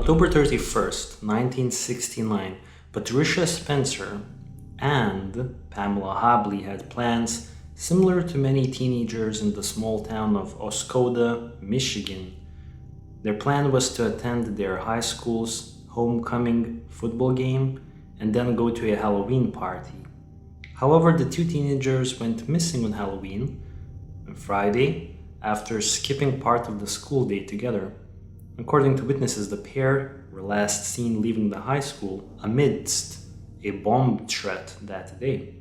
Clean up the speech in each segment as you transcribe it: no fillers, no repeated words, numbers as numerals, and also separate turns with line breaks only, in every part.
October 31st, 1969, Patricia Spencer and Pamela Hobley had plans similar to many teenagers in the small town of Oscoda, Michigan. Their plan was to attend their high school's homecoming football game and then go to a Halloween party. However, the two teenagers went missing on Halloween on Friday after skipping part of the school day together. According to witnesses, the pair were last seen leaving the high school amidst a bomb threat that day.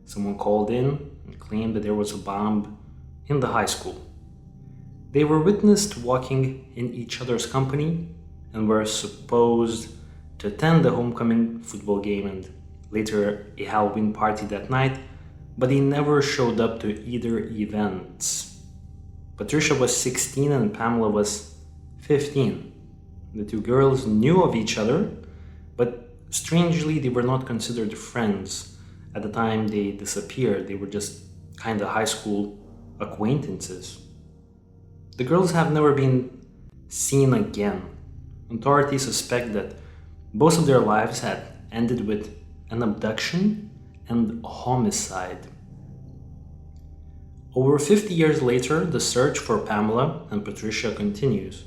Someone called in and claimed that there was a bomb in the high school. They were witnessed walking in each other's company and were supposed to attend the homecoming football game and later a Halloween party that night, but they never showed up to either events. Patricia was 16 and Pamela was 15. The two girls knew of each other, but strangely they were not considered friends. At the time they disappeared, they were just kind of high school acquaintances. The girls have never been seen again. Authorities suspect that both of their lives had ended with an abduction and a homicide. Over 50 years later, the search for Pamela and Patricia continues.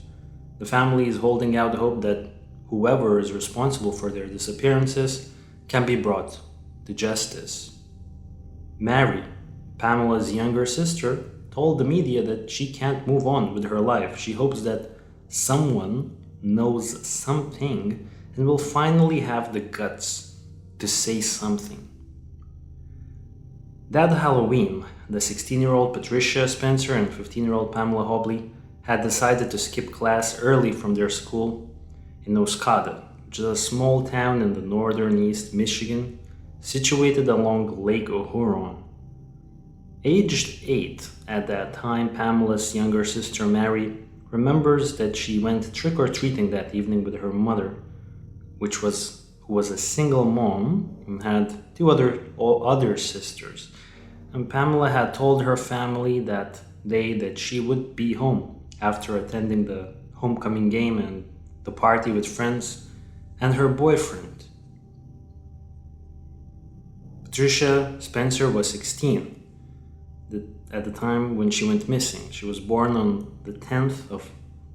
The family is holding out hope that whoever is responsible for their disappearances can be brought to justice. Mary, Pamela's younger sister, told the media that she can't move on with her life. She hopes that someone knows something and will finally have the guts to say something. That Halloween, the 16-year-old Patricia Spencer and 15-year-old Pamela Hobley had decided to skip class early from their school in Oscoda, which is a small town in the northern East Michigan, situated along Lake Huron. Aged 8 at that time, Pamela's younger sister Mary remembers that she went trick-or-treating that evening with her mother, who was a single mom and had two other sisters. And Pamela had told her family that day that she would be home after attending the homecoming game and the party with friends and her boyfriend. Patricia Spencer was 16 at the time when she went missing. She was born on the 10th of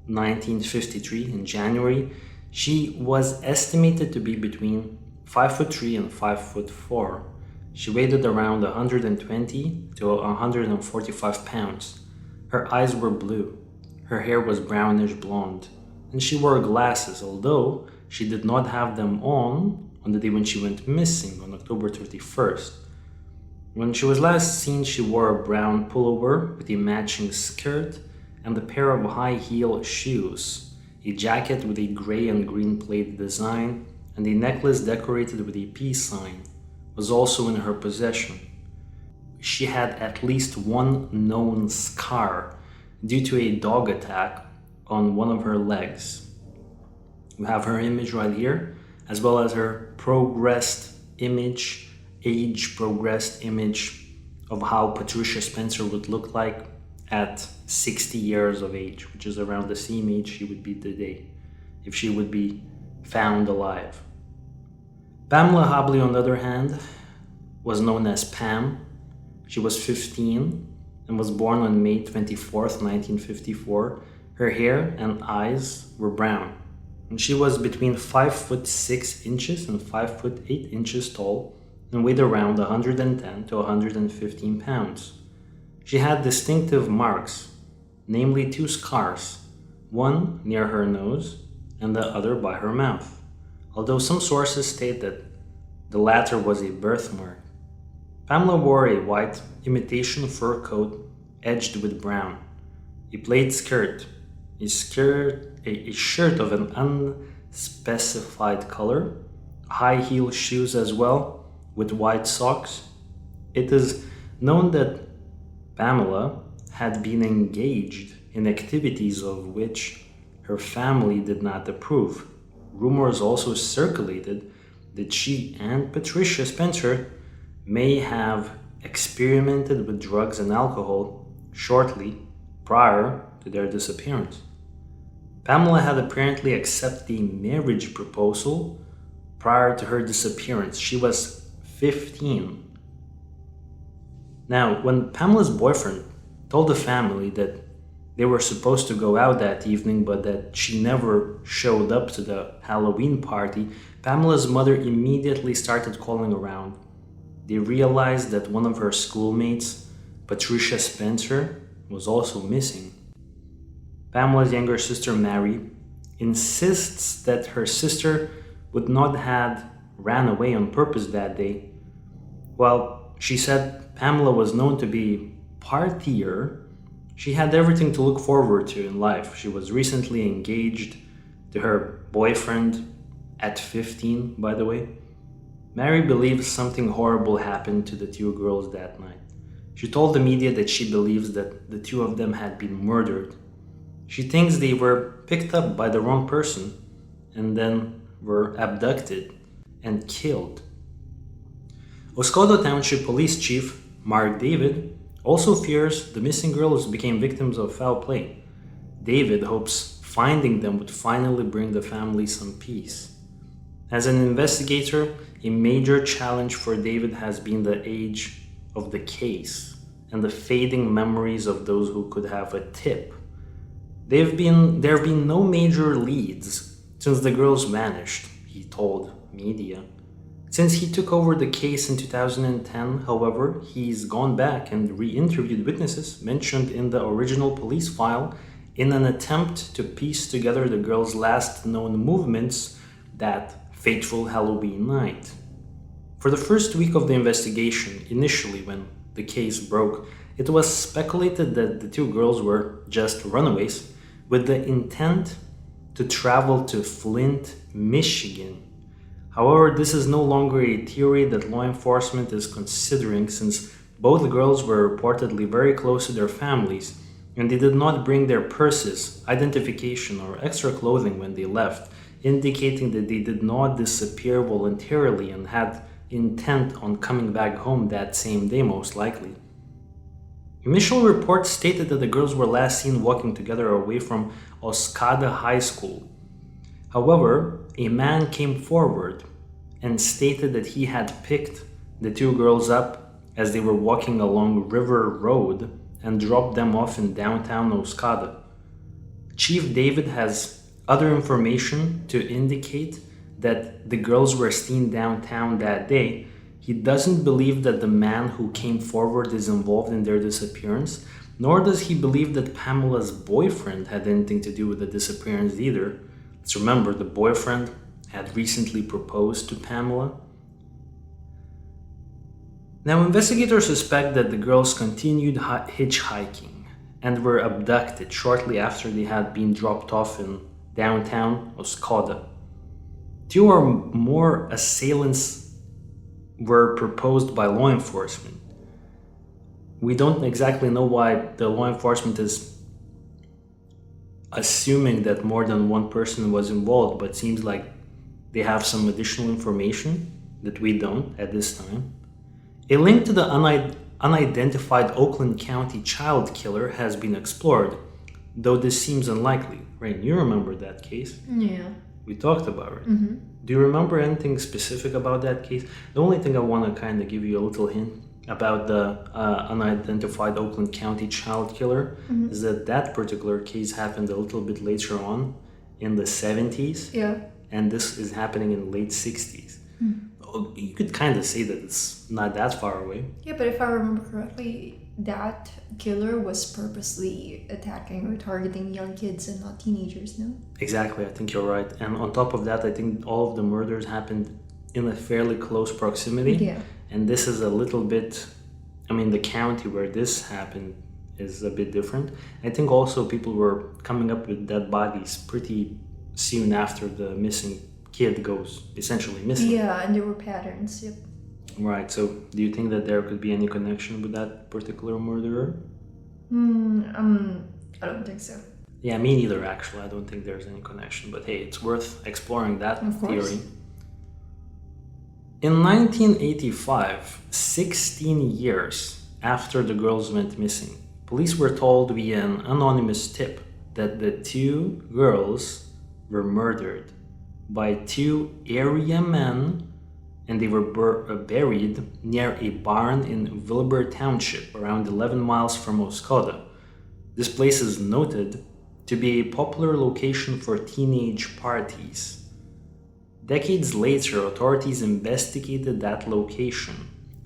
1953 in January. She was estimated to be between 5'3" and 5'4". She weighed around 120 to 145 pounds. Her eyes were blue. Her hair was brownish blonde, and she wore glasses, although she did not have them on the day when she went missing on October 31st. When she was last seen, she wore a brown pullover with a matching skirt and a pair of high-heel shoes, a jacket with a gray and green plaid design, and a necklace decorated with a peace sign was also in her possession. She had at least one known scar due to a dog attack on one of her legs. We have her image right here, as well as her age-progressed image of how Patricia Spencer would look like at 60 years of age, which is around the same age she would be today, if she would be found alive. Pamela Hobley, on the other hand, was known as Pam. She was 15 and was born on May 24th, 1954. Her hair and eyes were brown, and she was between 5'6" and 5'8" tall and weighed around 110 to 115 pounds. She had distinctive marks, namely two scars, one near her nose and the other by her mouth, although some sources state that the latter was a birthmark. Pamela wore a white imitation fur coat edged with brown, a plaid skirt, a shirt of an unspecified color, high-heel shoes as well, with white socks. It is known that Pamela had been engaged in activities of which her family did not approve. Rumors also circulated that she and Patricia Spencer may have experimented with drugs and alcohol shortly prior to their disappearance. Pamela had apparently accepted the marriage proposal prior to her disappearance. She was 15. Now, when Pamela's boyfriend told the family that they were supposed to go out that evening but that she never showed up to the Halloween party, Pamela's mother immediately started calling around. They realized that one of her schoolmates, Patricia Spencer, was also missing. Pamela's younger sister, Mary, insists that her sister would not have ran away on purpose that day. Well, she said Pamela was known to be partier. She had everything to look forward to in life. She was recently engaged to her boyfriend at 15, by the way. Mary believes something horrible happened to the two girls that night. She told the media that she believes that the two of them had been murdered. She thinks they were picked up by the wrong person and then were abducted and killed. Oscoda Township Police Chief Mark David also fears the missing girls became victims of foul play. David hopes finding them would finally bring the family some peace. As an investigator, a major challenge for David has been the age of the case and the fading memories of those who could have a tip. There have been no major leads since the girls vanished, he told media. Since he took over the case in 2010, however, he's gone back and re-interviewed witnesses mentioned in the original police file in an attempt to piece together the girls' last known movements that fateful Halloween night. For the first week of the investigation, initially when the case broke, it was speculated that the two girls were just runaways with the intent to travel to Flint, Michigan. However, this is no longer a theory that law enforcement is considering since both girls were reportedly very close to their families and they did not bring their purses, identification, or extra clothing when they left, indicating that they did not disappear voluntarily and had intent on coming back home that same day most likely. Initial reports stated that the girls were last seen walking together away from Oscoda High School. However, a man came forward and stated that he had picked the two girls up as they were walking along River Road and dropped them off in downtown Oscoda. Chief David has other information to indicate that the girls were seen downtown that day. He doesn't believe that the man who came forward is involved in their disappearance, nor does he believe that Pamela's boyfriend had anything to do with the disappearance either. Let's remember, the boyfriend had recently proposed to Pamela. Now, investigators suspect that the girls continued hitchhiking and were abducted shortly after they had been dropped off in downtown Oscoda. Two or more assailants were proposed by law enforcement. We don't exactly know why the law enforcement is assuming that more than one person was involved, but seems like they have some additional information that we don't at this time. A link to the unidentified Oakland County child killer has been explored, though this seems unlikely. Rain, you remember that case?
Yeah.
We talked about it. Mm-hmm. Do you remember anything specific about that case? The only thing I want to kind of give you a little hint about the unidentified Oakland County child killer is that particular case happened a little bit later on in the 70s.
Yeah.
And this is happening in the late 60s. You could kind of say that it's not that far away.
Yeah, but if I remember correctly, that killer was purposely attacking or targeting young kids and not teenagers, no?
Exactly, I think you're right. And on top of that, I think all of the murders happened in a fairly close proximity.
Yeah.
And this is a little bit, the county where this happened is a bit different. I think also people were coming up with dead bodies pretty soon after the missing kid goes essentially missing.
Yeah, and there were patterns, yep.
Right, so do you think that there could be any connection with that particular murderer?
I don't think so.
Yeah, me neither, actually. I don't think there's any connection, but hey, it's worth exploring that theory. In 1985, 16 years after the girls went missing, police were told via an anonymous tip that the two girls were murdered by two area men, and they were buried near a barn in Wilbur Township, around 11 miles from Oscoda. This place is noted to be a popular location for teenage parties. Decades later, authorities investigated that location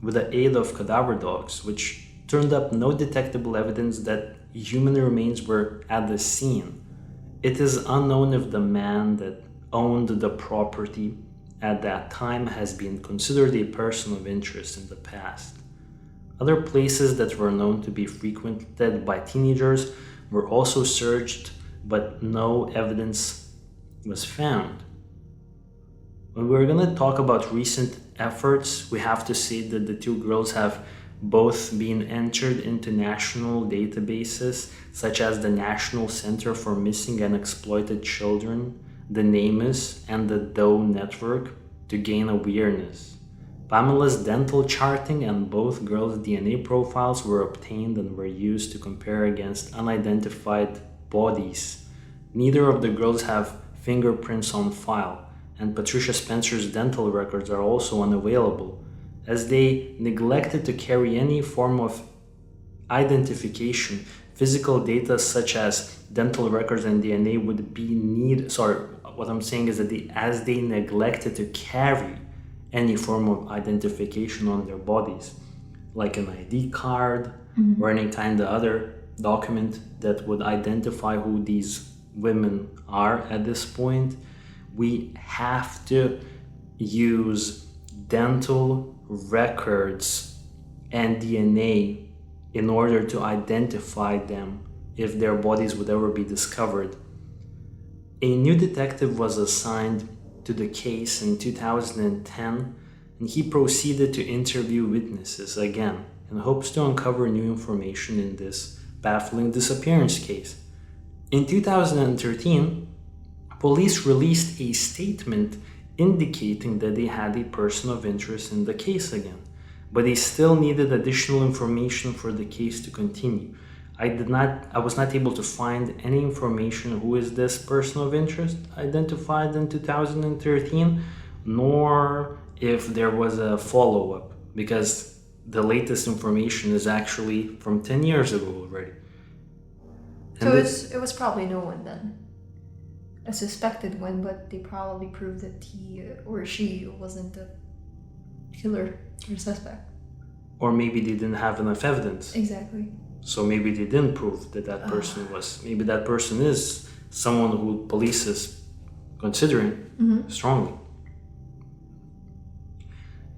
with the aid of cadaver dogs, which turned up no detectable evidence that human remains were at the scene. It is unknown if the man that owned the property at that time has been considered a person of interest in the past. Other places that were known to be frequented by teenagers were also searched, but no evidence was found. When we're going to talk about recent efforts, we have to say that the two girls have both been entered into national databases such as the National Center for Missing and Exploited Children, the NAMUS, and the DOE network to gain awareness. Pamela's dental charting and both girls' DNA profiles were obtained and were used to compare against unidentified bodies. Neither of the girls have fingerprints on file, and Patricia Spencer's dental records are also unavailable, as they neglected to carry any form of identification. Physical data such as dental records and DNA would be what I'm saying is that they neglected to carry any form of identification on their bodies, like an ID card or any kind of other document that would identify who these women are at this point. We have to use dental records and DNA in order to identify them if their bodies would ever be discovered. A new detective was assigned to the case in 2010, and he proceeded to interview witnesses again in hopes to uncover new information in this baffling disappearance case. In 2013, police released a statement indicating that they had a person of interest in the case again, but they still needed additional information for the case to continue. I was not able to find any information who is this person of interest identified in 2013, nor if there was a follow-up, because the latest information is actually from 10 years ago already.
So it was probably no one then. A suspected one, but they probably proved that he or she wasn't the killer or suspect.
Or maybe they didn't have enough evidence.
Exactly.
So maybe they didn't prove that person was. Maybe that person is someone who police is considering strongly.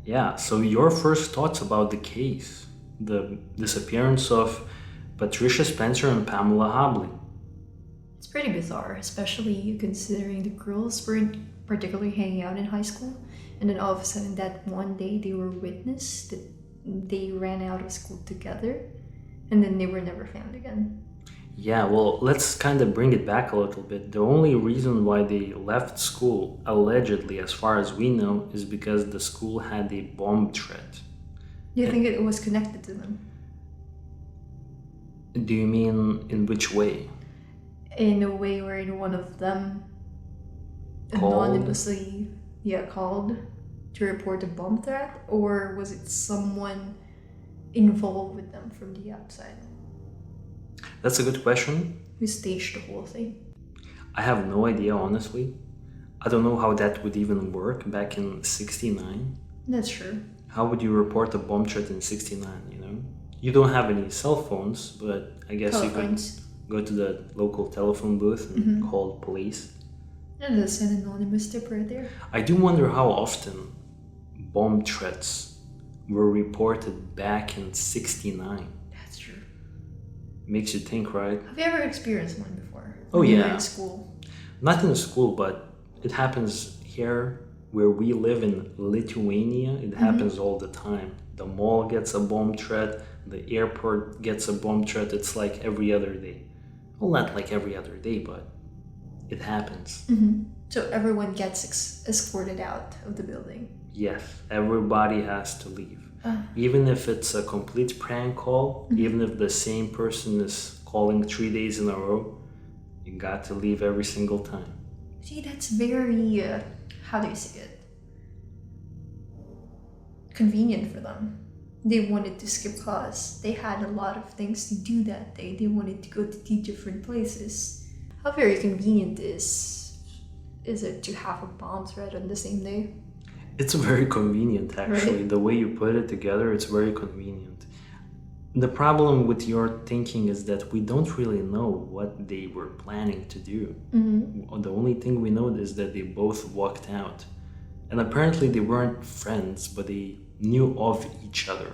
Yeah, so your first thoughts about the case, the disappearance of Patricia Spencer and Pamela Hobley.
It's pretty bizarre, especially considering the girls weren't particularly hanging out in high school, and then all of a sudden that one day they were witness that they ran out of school together, and then they were never found again.
Yeah, well, let's kind of bring it back a little bit. The only reason why they left school, allegedly, as far as we know, is because the school had a bomb threat.
Do you think it was connected to them?
Do you mean in which way?
In a way where one of them anonymously called to report a bomb threat, or was it someone involved with them from the outside?
That's a good question.
Who staged the whole thing?
I have no idea, honestly. I don't know how that would even work back in 69.
That's true.
How would you report a bomb threat in 69, you know? You don't have any cell phones, but I guess
Telephones.
You could go to the local telephone booth and call police.
And that's an anonymous tip right there.
I do wonder how often bomb threats were reported back in 69.
That's true.
Makes you think, right?
Have you ever experienced one before?
Oh,
when you were
yeah.
in school?
Not in school, but it happens here where we live in Lithuania. It happens all the time. The mall gets a bomb threat, the airport gets a bomb threat. It's like every other day. Well, not like every other day, but it happens.
So everyone gets escorted out of the building.
Yes, everybody has to leave. Even if it's a complete prank call, even if the same person is calling 3 days in a row, You got to leave every single time.
See, that's very, how do you say it? Convenient for them. They wanted to skip class. They had a lot of things to do that day. They wanted to go to 2 different places. How very convenient is it to have a bomb threat on the same day?
It's very convenient, actually.
Right?
The way you put it together, it's very convenient. The problem with your thinking is that we don't really know what they were planning to do. The only thing we know is that they both walked out. And apparently they weren't friends, but they knew of each other.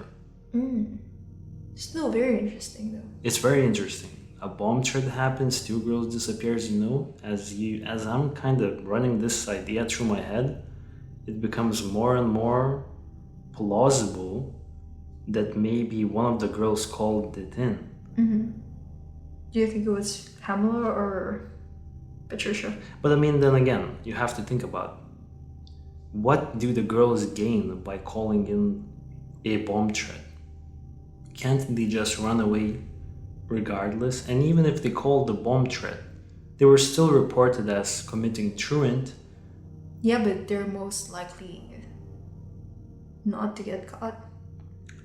Still very interesting though.
It's very interesting. A bomb threat happens, 2 girls disappears, as I'm kind of running this idea through my head, it becomes more and more plausible that maybe one of the girls called it in.
Do you think it was Pamela or Patricia?
But I mean, then again, you have to think about what do the girls gain by calling in a bomb threat? Can't they just run away regardless? And even if they called the bomb threat, they were still reported as committing truant.
Yeah, but they're most likely not to get caught.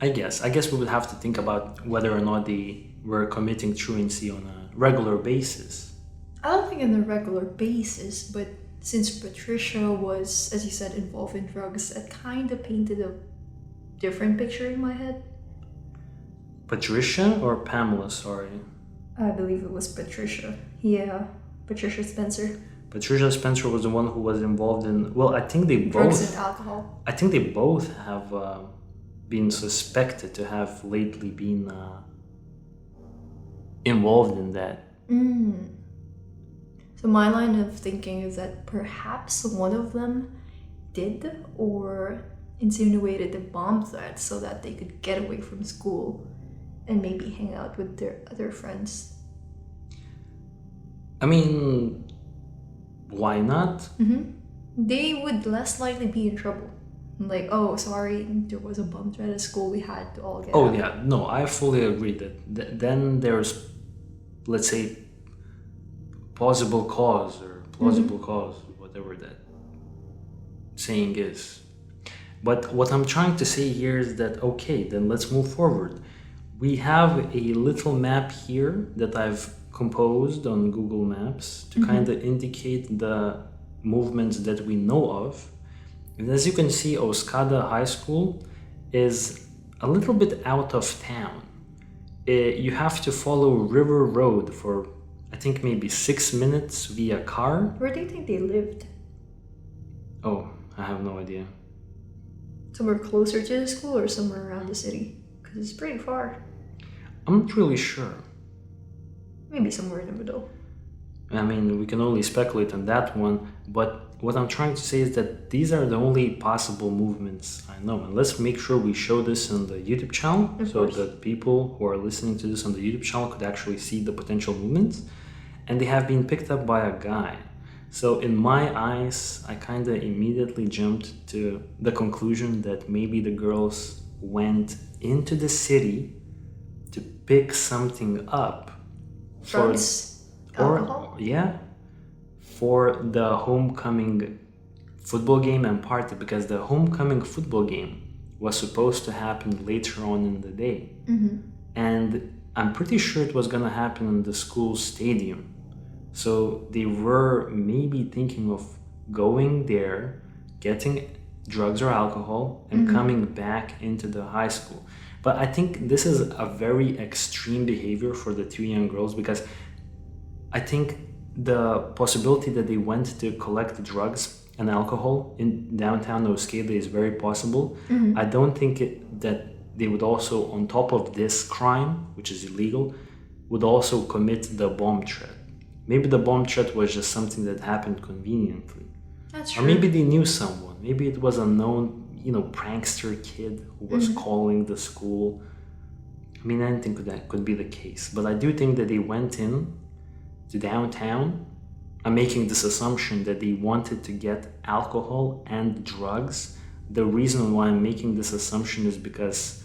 I guess we would have to think about whether or not they were committing truancy on a regular basis.
I don't think on a regular basis, but since Patricia was, as you said, involved in drugs, it kind of painted a different picture in my head.
Patricia or Pamela, sorry?
I believe it was Patricia. Yeah, Patricia Spencer.
Patricia Spencer was the one who was involved in, well, I think they
Drugs
both,
and alcohol.
I think they both have been suspected to have lately been involved in that.
So my line of thinking is that perhaps one of them did or insinuated a bomb threat so that they could get away from school and maybe hang out with their other friends.
I mean, why not?
They would less likely be in trouble. Like, oh, sorry, there was a bomb threat at school, we had to all get
Oh
out.
yeah, no, I fully agree that then there's, let's say, plausible cause, whatever that saying is. But what I'm trying to say here is that, okay, then let's move forward. We have a little map here that I've composed on Google Maps to kind of indicate the movements that we know of. And as you can see, Oscoda High School is a little bit out of town. You have to follow River Road for, I think, maybe 6 minutes via car.
Where do you think they lived?
Oh, I have no idea.
Somewhere closer to the school or somewhere around the city? Because it's pretty far.
I'm not really sure.
Maybe somewhere in the middle.
I mean, we can only speculate on that one, but what I'm trying to say is that these are the only possible movements I know. And let's make sure we show this on the YouTube channel so that people who are listening to this on the YouTube channel could actually see the potential movements. And they have been picked up by a guy. So in my eyes, I kind of immediately jumped to the conclusion that maybe the girls went into the city to pick something up.
Drugs? Alcohol?
For the homecoming football game and party, because the homecoming football game was supposed to happen later on in the day. And I'm pretty sure it was gonna happen in the school stadium. So they were maybe thinking of going there, getting drugs or alcohol, and coming back into the high school. But I think this is a very extreme behavior for the 2 young girls, because I think the possibility that they went to collect drugs and alcohol in downtown Oscoda is very possible. I don't think that they would also, on top of this crime, which is illegal, would also commit the bomb threat. Maybe the bomb threat was just something that happened conveniently.
That's true.
Or maybe they knew someone. Maybe it was a known, prankster kid who was calling the school. I mean, I think that could be the case. But I do think that they went in to downtown. I'm making this assumption that they wanted to get alcohol and drugs. The reason why I'm making this assumption is because,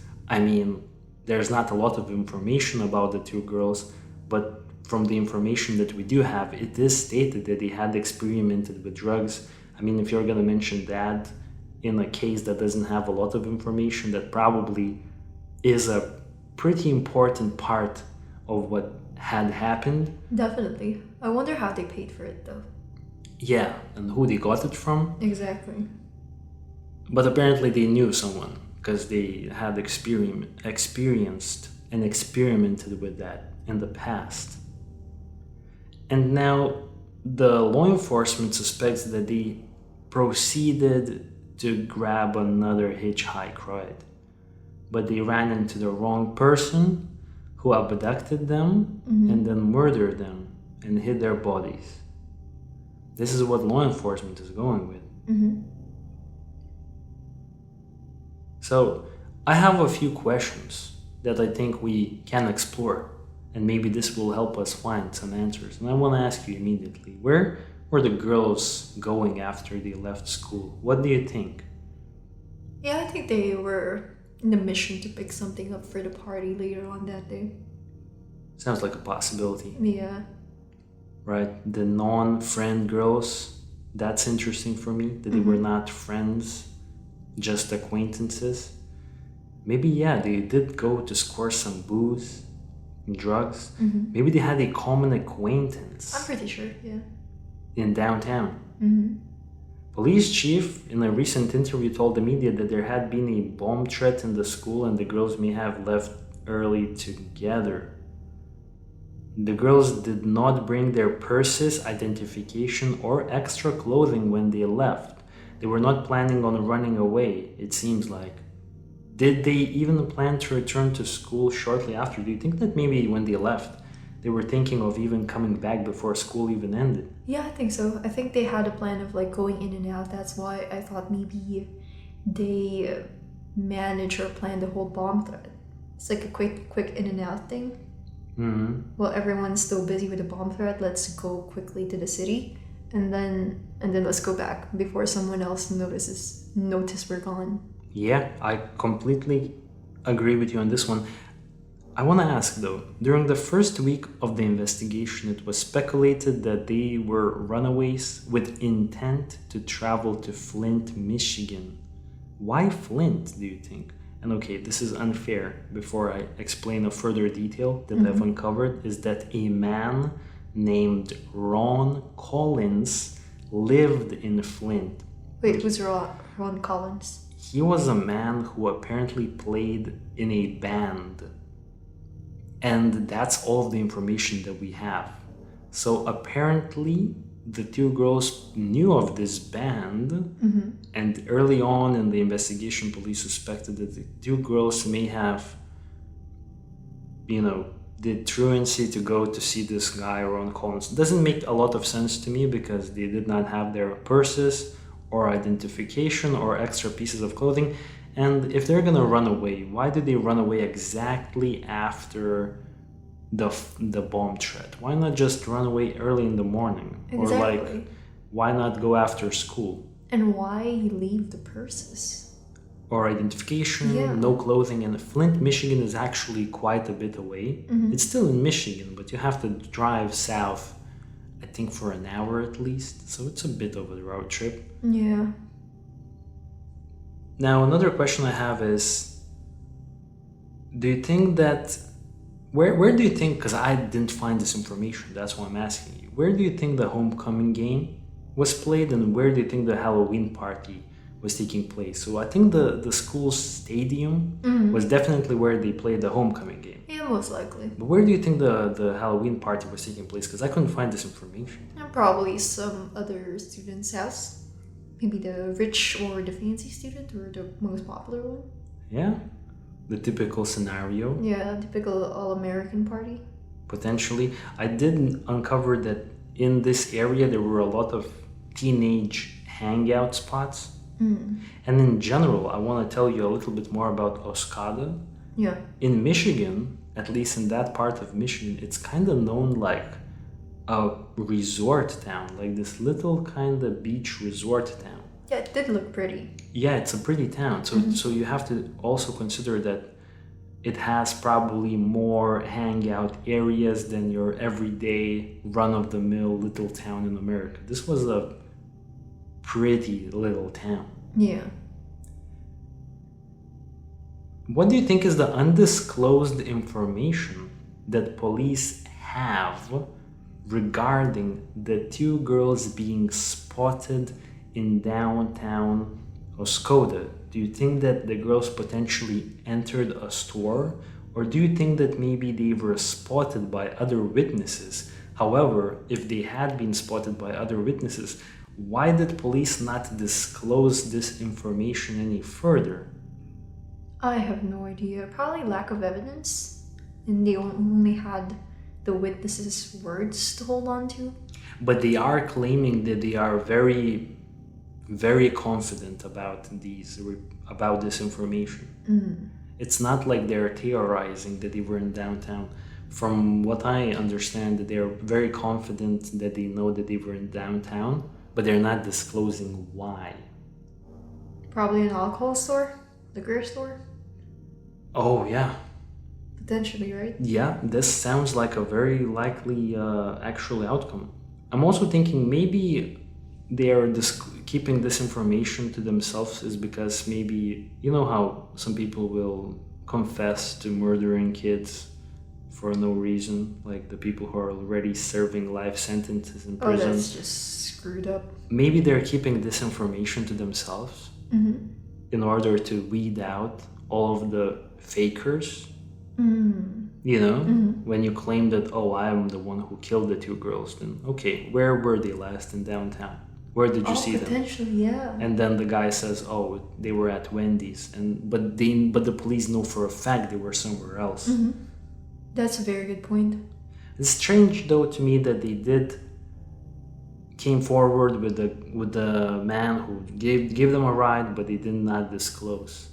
there's not a lot of information about the 2 girls, but from the information that we do have, it is stated that he had experimented with drugs. I mean, if you're going to mention that in a case that doesn't have a lot of information, that probably is a pretty important part of what had happened.
Definitely. I wonder how they paid for it though.
Yeah, and who they got it from.
Exactly.
But apparently they knew someone because they had experienced and experimented with that in the past. And now the law enforcement suspects that they proceeded to grab another hitchhike ride, but they ran into the wrong person who abducted them and then murdered them and hid their bodies. This is what law enforcement is going with. So I have a few questions that I think we can explore, and maybe this will help us find some answers. And I want to ask you immediately, where were the girls going after they left school? What do you think?
Yeah, I think they were in a mission to pick something up for the party later on that day.
Sounds like a possibility.
Yeah.
Right? The non-friend girls, that's interesting for me, that they were not friends, just acquaintances. Maybe, yeah, they did go to score some booze and drugs. Maybe they had a common acquaintance.
I'm pretty sure, yeah.
In downtown. Police chief in a recent interview told the media that there had been a bomb threat in the school and the girls may have left early together. The girls did not bring their purses, identification, or extra clothing when they left. They were not planning on running away, it seems like. Did they even plan to return to school shortly after? Do you think that maybe when they left, they were thinking of even coming back before school even ended?
Yeah, I think so. I think they had a plan of like going in and out. That's why I thought maybe they manage or plan the whole bomb threat. It's like a quick in and out thing. Well, everyone's still busy with the bomb threat. Let's go quickly to the city, and then let's go back before someone else notice we're gone.
Yeah, I completely agree with you on this one. I want to ask though, during the first week of the investigation, it was speculated that they were runaways with intent to travel to Flint, Michigan. Why Flint, do you think? And okay, this is unfair. Before I explain a further detail that I've uncovered, is that a man named Ron Collins lived in Flint.
Wait, who's Ron Collins?
He was a man who apparently played in a band. And that's all of the information that we have. So apparently the two girls knew of this band, and early on in the investigation, police suspected that the two girls may have, the truancy to go to see this guy, Ron Collins. It doesn't make a lot of sense to me because they did not have their purses or identification or extra pieces of clothing. And if they're gonna run away, why did they run away exactly after the bomb threat? Why not just run away early in the morning?
Exactly.
Or like, why not go after school?
And why leave the purses?
Or identification, no clothing. And Flint, Michigan is actually quite a bit away. It's still in Michigan, but you have to drive south, I think for an hour at least. So it's a bit of a road trip.
Yeah.
Now, another question I have is, do you think that, where do you think, because I didn't find this information, that's why I'm asking you, where do you think the homecoming game was played and where do you think the Halloween party was taking place? So I think the school stadium was definitely where they played the homecoming game.
Yeah, most likely.
But where do you think the Halloween party was taking place? Because I couldn't find this information.
And probably some other student's house. Maybe the rich or the fancy student or the most popular one.
Yeah, the typical scenario.
Yeah, typical all-American party.
Potentially. I did uncover that in this area there were a lot of teenage hangout spots. And in general, I want to tell you a little bit more about Oscoda.
Yeah.
In Michigan, at least in that part of Michigan, it's kind of known like a resort town, like this little kind of beach resort town.
Yeah, it did look pretty.
Yeah, it's a pretty town. So you have to also consider that it has probably more hangout areas than your everyday run-of-the-mill little town in America. This was a pretty little town.
Yeah.
What do you think is the undisclosed information that police have regarding the two girls being spotted in downtown Oscoda? Do you think that the girls potentially entered a store? Or do you think that maybe they were spotted by other witnesses? However, if they had been spotted by other witnesses, why did police not disclose this information any further?
I have no idea. Probably lack of evidence. And they only had the witnesses' words to hold on to.
But they are claiming that they are very, very confident about this information. It's not like they're theorizing that they were in downtown. From what I understand, they're very confident that they know that they were in downtown, but they're not disclosing why.
Probably an alcohol store? Liquor store?
Oh, yeah.
Potentially, right?
Yeah, this sounds like a very likely actual outcome. I'm also thinking maybe they are keeping this information to themselves is because maybe, you know how some people will confess to murdering kids for no reason, like the people who are already serving life sentences in prison.
Oh, that's just screwed up.
Maybe they're keeping this information to themselves in order to weed out all of the fakers. You know, when you claim that, oh, I am the one who killed the two girls, then okay, where were they last in downtown? Where did you see them?
Potentially, yeah.
And then the guy says, oh, they were at Wendy's, but the police know for a fact they were somewhere else.
That's a very good point.
It's strange though to me that they came forward with the man who gave them a ride, but they did not disclose.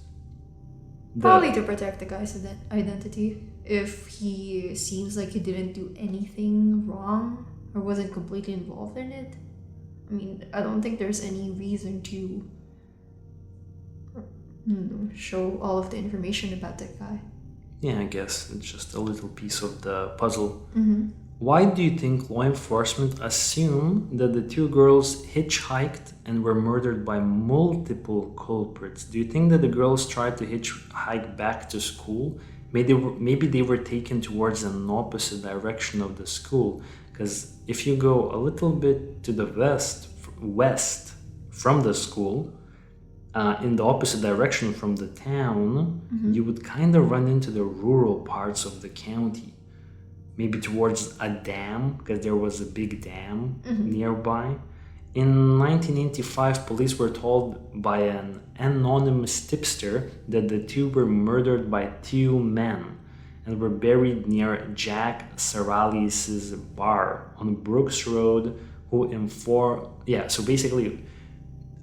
Probably to protect the guy's identity. If he seems like he didn't do anything wrong or wasn't completely involved in it, I mean, I don't think there's any reason to show all of the information about that guy.
Yeah, I guess it's just a little piece of the puzzle. Why do you think law enforcement assume that the two girls hitchhiked and were murdered by multiple culprits? Do you think that the girls tried to hitchhike back to school? Maybe they were taken towards an opposite direction of the school. Because if you go a little bit to the west from the school, in the opposite direction from the town, you would kind of run into the rural parts of the county. Maybe towards a dam, because there was a big dam nearby. In 1985, police were told by an anonymous tipster that the two were murdered by two men and were buried near Jack Sarali's bar on Brooks Road, so basically,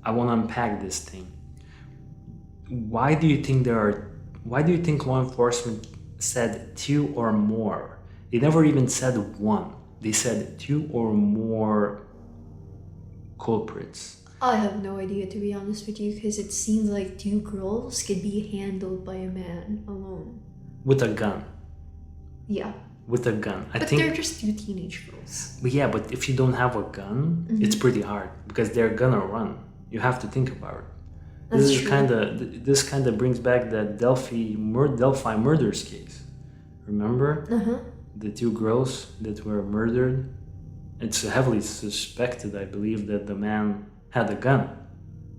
I want to unpack this thing. Why do you think law enforcement said two or more? They never even said one. They said two or more culprits.
I have no idea, to be honest with you, because it seems like two girls could be handled by a man alone.
With a gun.
Yeah.
With a gun.
But they're just two teenage girls.
But yeah, but if you don't have a gun, it's pretty hard because they're gonna run. You have to think about it. This kind of brings back that Delphi murders case. Remember? The two girls that were murdered. It's heavily suspected, I believe, that the man had a gun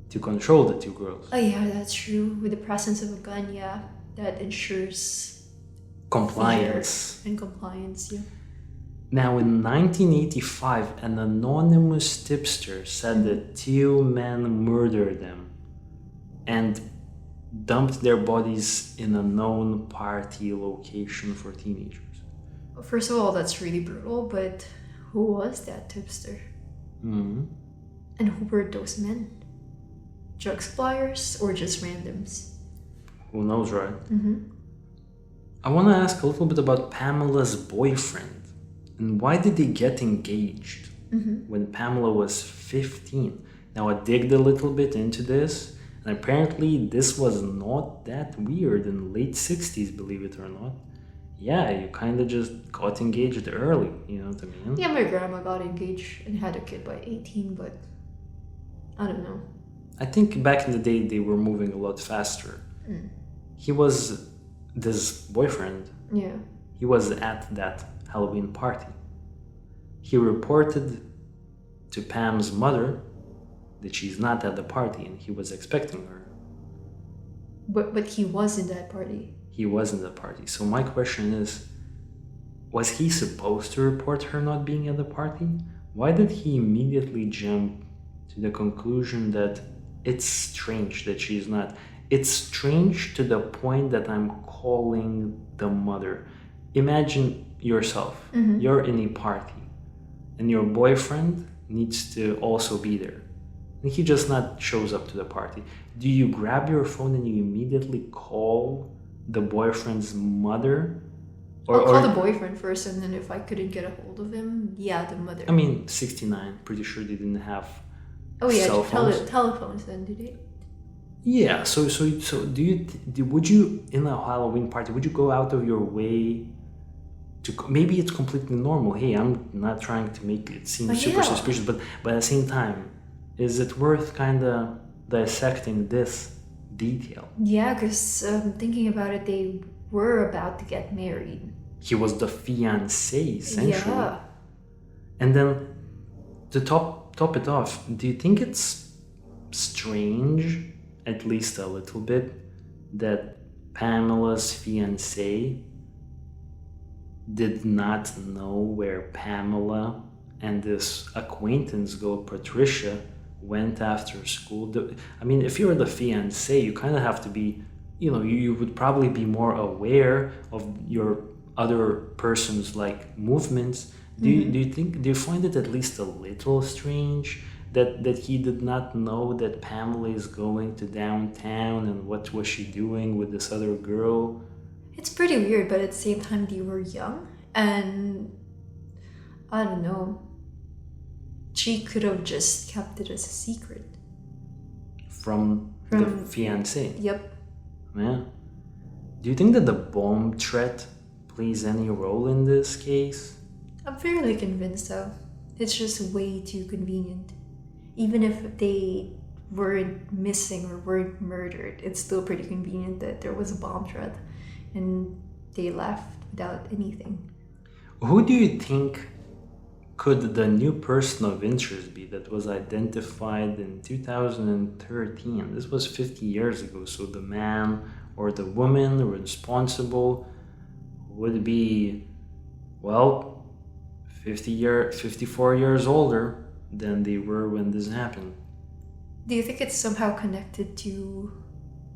to control the two girls.
Oh yeah, that's true. With the presence of a gun, yeah, that ensures
compliance.
And compliance, yeah.
Now, in 1985, an anonymous tipster said that two men murdered them and dumped their bodies in a known party location for teenagers.
First of all, that's really brutal, but who was that tipster? And who were those men? Drug suppliers or just randoms?
Who knows, right? I want to ask a little bit about Pamela's boyfriend. And why did they get engaged when Pamela was 15? Now, I digged a little bit into this, And apparently this was not that weird in the late 60s, believe it or not. Yeah, you kind of just got engaged early, you know what I mean?
Yeah, my grandma got engaged and had a kid by 18, but I don't know.
I think back in the day they were moving a lot faster. He was this boyfriend.
Yeah.
He was at that Halloween party. He reported to Pam's mother that she's not at the party and he was expecting her.
But he was in that party.
He was in the party. So my question is, was he supposed to report her not being at the party? Why did he immediately jump to the conclusion that it's strange that she's not? It's strange to the point that I'm calling the mother. Imagine yourself. You're in a party and your boyfriend needs to also be there. And he just not shows up to the party. Do you grab your phone and you immediately call the boyfriend's mother?
I'll call the boyfriend first, and then if I couldn't get a hold of him, yeah, the mother.
I mean, 69, pretty sure they didn't have
cell
phones.
Telephones then, did they?
Yeah, so would you, in a Halloween party, would you go out of your way to, maybe it's completely normal. Hey, I'm not trying to make it seem super suspicious, but at the same time, is it worth kind of dissecting this detail?
Yeah, because thinking about it, they were about to get married.
He was the fiancé, essentially.
Yeah.
And then, to top it off, do you think it's strange, at least a little bit, that Pamela's fiancé did not know where Pamela and this acquaintance girl, Patricia, went after school? I mean, if you're the fiancé, you kind of have to be, you would probably be more aware of your other person's like movements. Do you find it at least a little strange that he did not know that Pamela is going to downtown and what was she doing with this other girl?
It's pretty weird, but at the same time, they were young, and I don't know. She could have just kept it as a secret.
From the fiancé?
Yep.
Yeah. Do you think that the bomb threat plays any role in this case?
I'm fairly convinced though. It's just way too convenient. Even if they weren't missing or weren't murdered, it's still pretty convenient that there was a bomb threat and they left without anything.
Who do you think could the new person of interest be that was identified in 2013? This was 50 years ago, so the man or the woman responsible would be, 54 years older than they were when this happened.
Do you think it's somehow connected to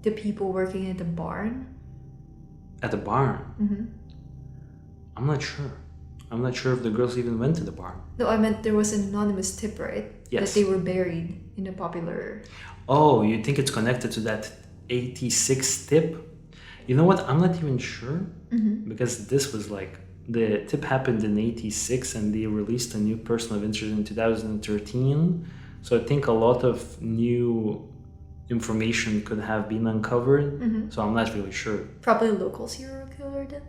the people working at the barn?
At the barn?
Mm-hmm.
I'm not sure. I'm not sure if the girls even went to the barn.
No, I meant there was an anonymous tip, right?
Yes.
That they were buried in a popular...
Oh, you think it's connected to that 86 tip? You know what? I'm not even sure. Because this was like... The tip happened in 86 and they released a new person of interest in 2013. So I think a lot of new information could have been uncovered. So I'm not really sure.
Probably a local serial killer then?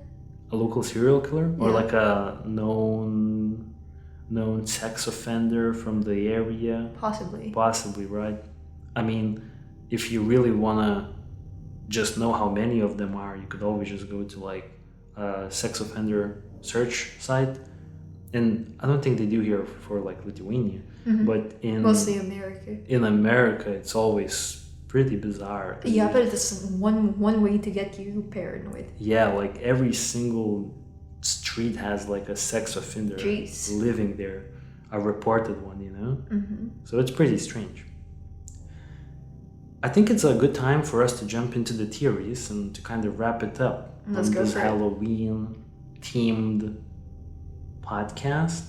A local serial killer? Or
Yeah.
like a known sex offender from the area? Possibly, right? I mean, if you really want to just know how many of them are, you could always just go to like a sex offender search site. And I don't think they do here for like Lithuania, but
Mostly America.
In America, it's always pretty bizarre.
Yeah, but it's one way to get you paranoid.
Yeah, like every single street has like a sex offender living there, a reported one, So it's pretty strange. I think it's a good time for us to jump into the theories and to kind of wrap it up.
Let's go
this
for it.
Halloween themed podcast.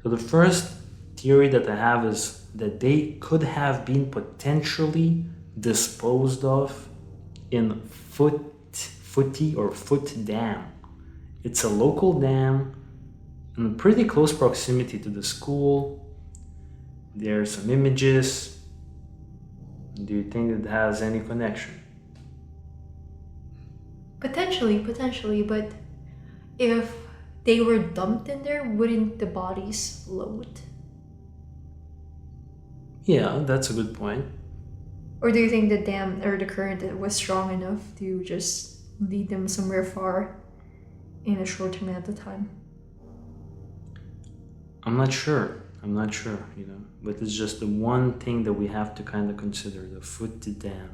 So the first theory that I have is that they could have been potentially disposed of in Foote Dam. It's a local dam in pretty close proximity to the school. There are some images. Do you think it has any connection?
Potentially, but if they were dumped in there, wouldn't the bodies float?
Yeah, that's a good point.
Or do you think the dam or the current was strong enough to just lead them somewhere far in a short amount of time?
I'm not sure. But it's just the one thing that we have to kind of consider, the Foote Dam.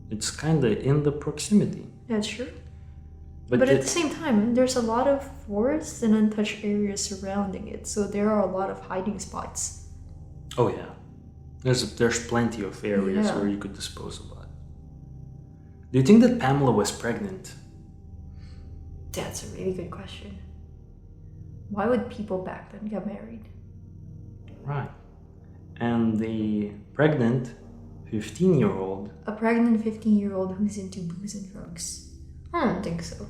It's kind of in the proximity.
That's true.
But
But at the same time, there's a lot of forests and untouched areas surrounding it, so there are a lot of hiding spots.
oh yeah, there's plenty of areas
Yeah.
where you could dispose of it. Do you think that Pamela was pregnant?
That's a really good question. Why would people back then get married?
Right. And the pregnant 15-year-old.
A pregnant 15-year-old who's into booze and drugs? I don't think so.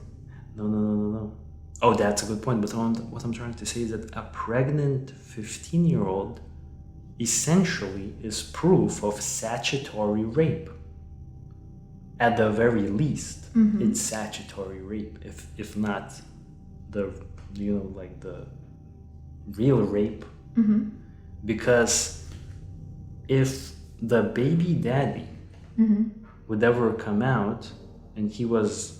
No. Oh, that's a good point. But what I'm trying to say is that a pregnant 15-year-old essentially is proof of statutory rape. At the very least, it's statutory rape. If not the the real rape. Because if the baby daddy would ever come out and he was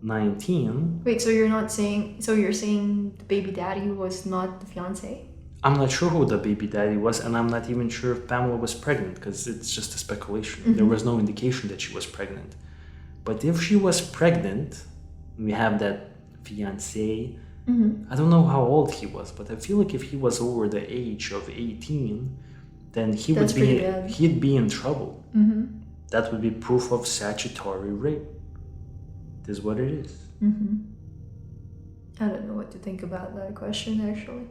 19.
Wait, so you're saying the baby daddy was not the fiance?
I'm not sure who the baby daddy was, and I'm not even sure if Pamela was pregnant, because it's just a speculation. There was no indication that she was pregnant. But if she was pregnant, we have that fiance. I don't know how old he was, but I feel like if he was over the age of 18, then he'd be in trouble. That would be proof of statutory rape. This is what it is.
I don't know what to think about that question, actually.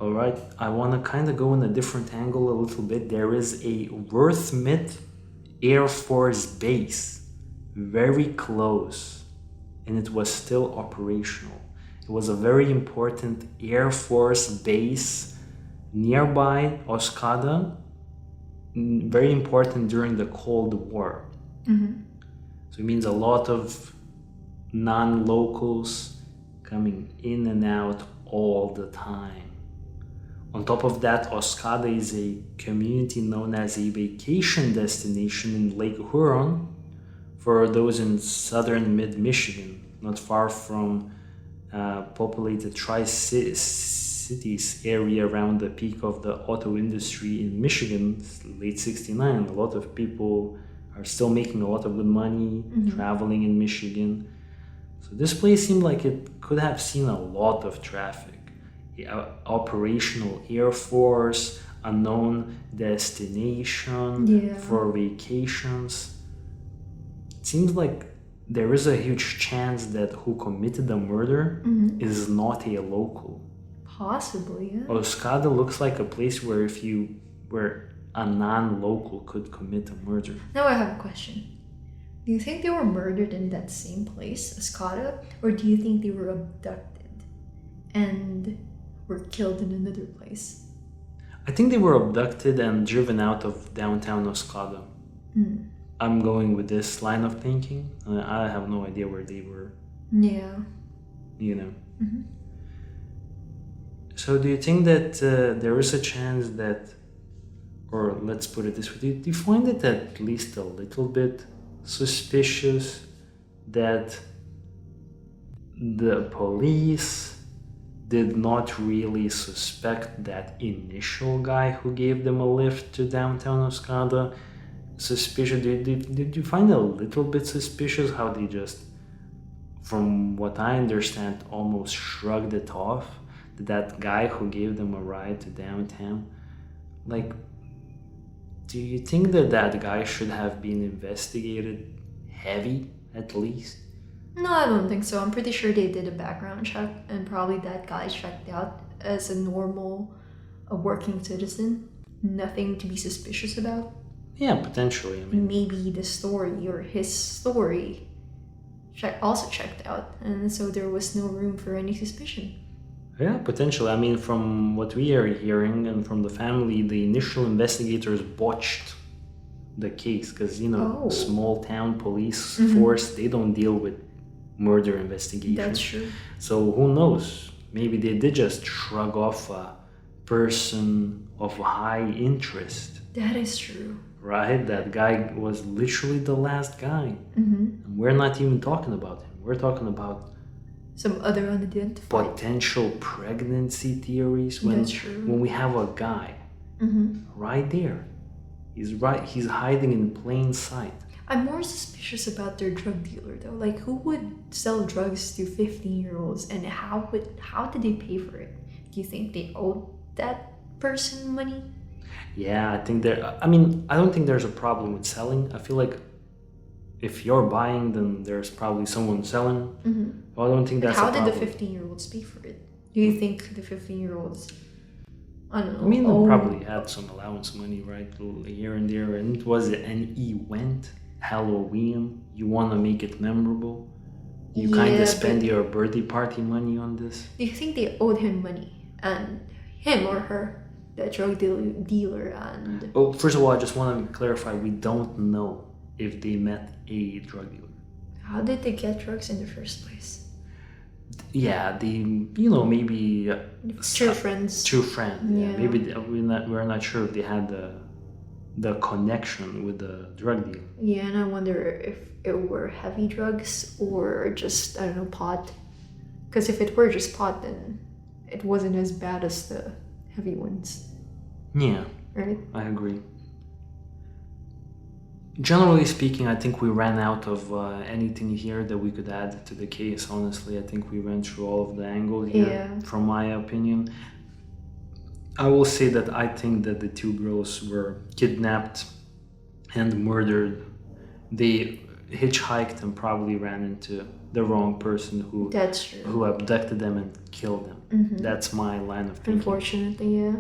All right, I want to kind of go in a different angle a little bit. There is a Worthmith Air Force base very close, and it was still operational. It was a very important Air Force base nearby Oscoda, very important during the Cold War. So it means a lot of non-locals coming in and out all the time. On top of that, Oscoda is a community known as a vacation destination in Lake Huron for those in southern mid-Michigan, not far from populated Tri-Cities area around the peak of the auto industry in Michigan, late 69. A lot of people are still making a lot of good money traveling in Michigan. So this place seemed like it could have seen a lot of traffic. Operational Air Force, a known destination for vacations. It seems like there is a huge chance that who committed the murder is not a local.
Possibly, yeah.
Oscoda looks like a place where a non-local could commit a murder.
Now I have a question. Do you think they were murdered in that same place, Oscoda, or do you think they were abducted and were killed in another place?
I think they were abducted and driven out of downtown Oscoda. I'm going with this line of thinking. I have no idea where they were.
Yeah.
So do you think that there is a chance that, or let's put it this way, do you find it at least a little bit suspicious that the police did not really suspect that initial guy who gave them a lift to downtown Oscoda? Suspicious? Did you find it a little bit suspicious how they just, from what I understand, almost shrugged it off? That guy who gave them a ride to downtown? Like, do you think that guy should have been investigated heavy, at least?
No, I don't think so. I'm pretty sure they did a background check, and probably that guy checked out as a normal, working citizen. Nothing to be suspicious about.
Yeah, potentially.
Maybe the story or his story also checked out, and so there was no room for any suspicion.
Yeah, potentially. From what we are hearing and from the family, the initial investigators botched the case because
Oh.
small town police force, they don't deal with murder investigation.
That's true.
So who knows? Maybe they did just shrug off a person of high interest,
That is true.
right? That guy was literally the last guy.
Mm-hmm.
And we're not even talking about him. We're talking about
Some other unidentified.
potential pregnancy theories when
That's true.
when we have a guy
Mm-hmm.
right there. He's hiding in plain sight.
I'm more suspicious about their drug dealer though. Like, who would sell drugs to 15-year-olds, and how did they pay for it? Do you think they owed that person money?
Yeah, I don't think there's a problem with selling. I feel like if you're buying, then there's probably someone selling.
Mm-hmm.
I don't think
But
that's
how
a
did
problem.
the 15-year-olds pay for it? Do you think the 15-year-olds? I don't know.
I mean, they
own-
probably had some allowance money, right, here and there, and it was an event, Halloween. You want to make it memorable. You kind
Yeah,
of spend
but-
your birthday party money on this.
Do you think they owed him money, and him or her, the drug dealer, and
Oh, first of all, I just want to clarify: we don't know if they met a drug dealer.
how did they get drugs in the first place?
Yeah, maybe
True friends.
True friend. Yeah,
Yeah.
maybe we're not sure if they had the connection with the drug dealer.
Yeah, and I wonder if it were heavy drugs or just, I don't know, pot. Because if it were just pot, then it wasn't as bad as the heavy ones,
Yeah,
right?
I agree. Generally speaking, I think we ran out of anything here that we could add to the case. Honestly, I think we went through all of the angles here,
Yeah.
from my opinion. I will say that I think that the two girls were kidnapped and murdered. They hitchhiked and probably ran into the wrong person who
That's true.
abducted them and killed them.
Mhm.
That's my line of thinking.
Unfortunately, yeah.